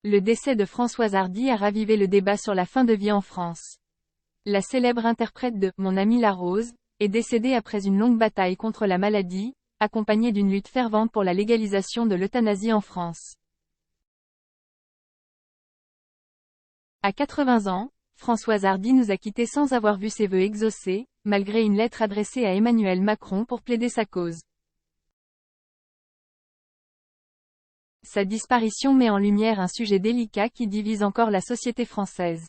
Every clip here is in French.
Le décès de Françoise Hardy a ravivé le débat sur la fin de vie en France. La célèbre interprète de « Mon ami la rose » est décédée après une longue bataille contre la maladie, accompagnée d'une lutte fervente pour la légalisation de l'euthanasie en France. À 80 ans, Françoise Hardy nous a quittés sans avoir vu ses vœux exaucés, malgré une lettre adressée à Emmanuel Macron pour plaider sa cause. Sa disparition met en lumière un sujet délicat qui divise encore la société française.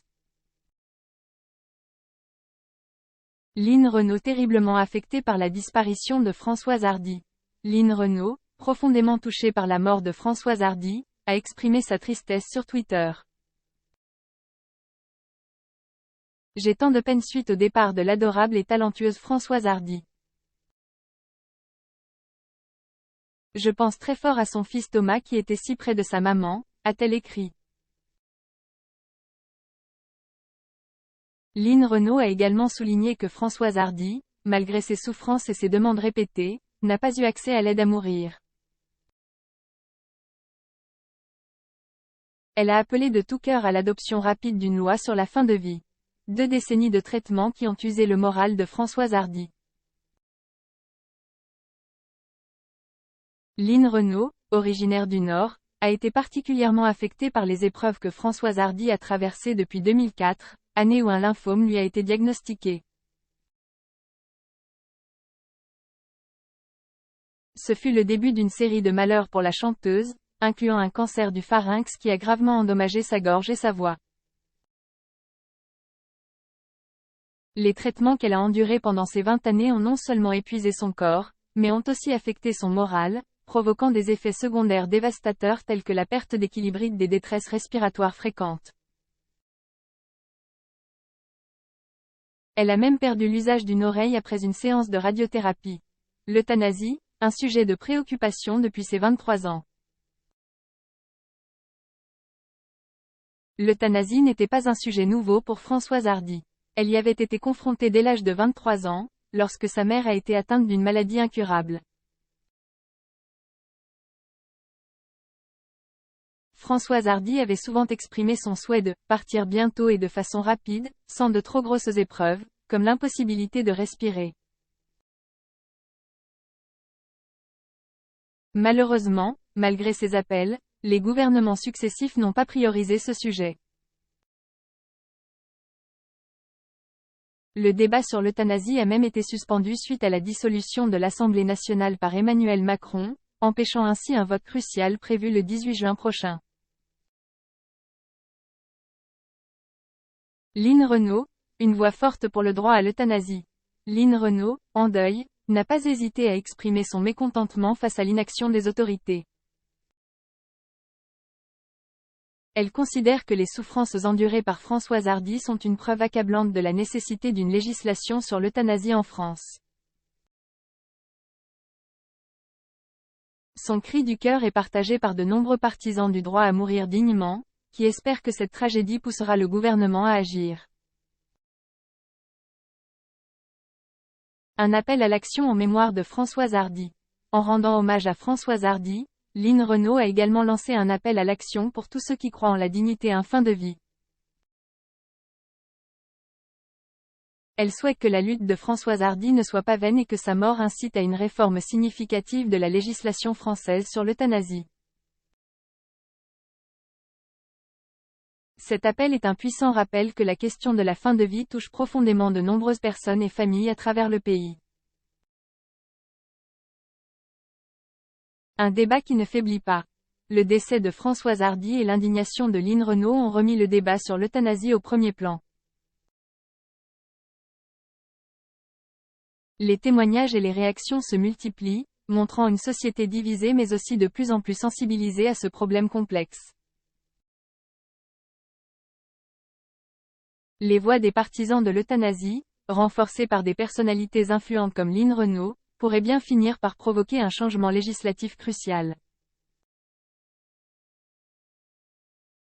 Line Renaud terriblement affectée par la disparition de Françoise Hardy. Line Renaud, profondément touchée par la mort de Françoise Hardy, a exprimé sa tristesse sur Twitter. J'ai tant de peine suite au départ de l'adorable et talentueuse Françoise Hardy. Je pense très fort à son fils Thomas qui était si près de sa maman, a-t-elle écrit. Line Renaud a également souligné que Françoise Hardy, malgré ses souffrances et ses demandes répétées, n'a pas eu accès à l'aide à mourir. Elle a appelé de tout cœur à l'adoption rapide d'une loi sur la fin de vie. 2 décennies de traitement qui ont usé le moral de Françoise Hardy. Line Renaud, originaire du Nord, a été particulièrement affectée par les épreuves que Françoise Hardy a traversées depuis 2004, année où un lymphome lui a été diagnostiqué. Ce fut le début d'une série de malheurs pour la chanteuse, incluant un cancer du pharynx qui a gravement endommagé sa gorge et sa voix. Les traitements qu'elle a endurés pendant ces 20 années ont non seulement épuisé son corps, mais ont aussi affecté son moral, provoquant des effets secondaires dévastateurs tels que la perte d'équilibre et des détresses respiratoires fréquentes. Elle a même perdu l'usage d'une oreille après une séance de radiothérapie. L'euthanasie, un sujet de préoccupation depuis ses 23 ans. L'euthanasie n'était pas un sujet nouveau pour Françoise Hardy. Elle y avait été confrontée dès l'âge de 23 ans, lorsque sa mère a été atteinte d'une maladie incurable. Françoise Hardy avait souvent exprimé son souhait de « partir bientôt et de façon rapide, sans de trop grosses épreuves, comme l'impossibilité de respirer ». Malheureusement, malgré ces appels, les gouvernements successifs n'ont pas priorisé ce sujet. Le débat sur l'euthanasie a même été suspendu suite à la dissolution de l'Assemblée nationale par Emmanuel Macron, empêchant ainsi un vote crucial prévu le 18 juin prochain. Line Renaud, une voix forte pour le droit à l'euthanasie. Line Renaud, en deuil, n'a pas hésité à exprimer son mécontentement face à l'inaction des autorités. Elle considère que les souffrances endurées par Françoise Hardy sont une preuve accablante de la nécessité d'une législation sur l'euthanasie en France. Son cri du cœur est partagé par de nombreux partisans du droit à mourir dignement, qui espèrent que cette tragédie poussera le gouvernement à agir. Un appel à l'action en mémoire de Françoise Hardy. En rendant hommage à Françoise Hardy, Line Renaud a également lancé un appel à l'action pour tous ceux qui croient en la dignité en fin de vie. Elle souhaite que la lutte de Françoise Hardy ne soit pas vaine et que sa mort incite à une réforme significative de la législation française sur l'euthanasie. Cet appel est un puissant rappel que la question de la fin de vie touche profondément de nombreuses personnes et familles à travers le pays. Un débat qui ne faiblit pas. Le décès de Françoise Hardy et l'indignation de Line Renaud ont remis le débat sur l'euthanasie au premier plan. Les témoignages et les réactions se multiplient, montrant une société divisée mais aussi de plus en plus sensibilisée à ce problème complexe. Les voix des partisans de l'euthanasie, renforcées par des personnalités influentes comme Line Renaud, pourraient bien finir par provoquer un changement législatif crucial.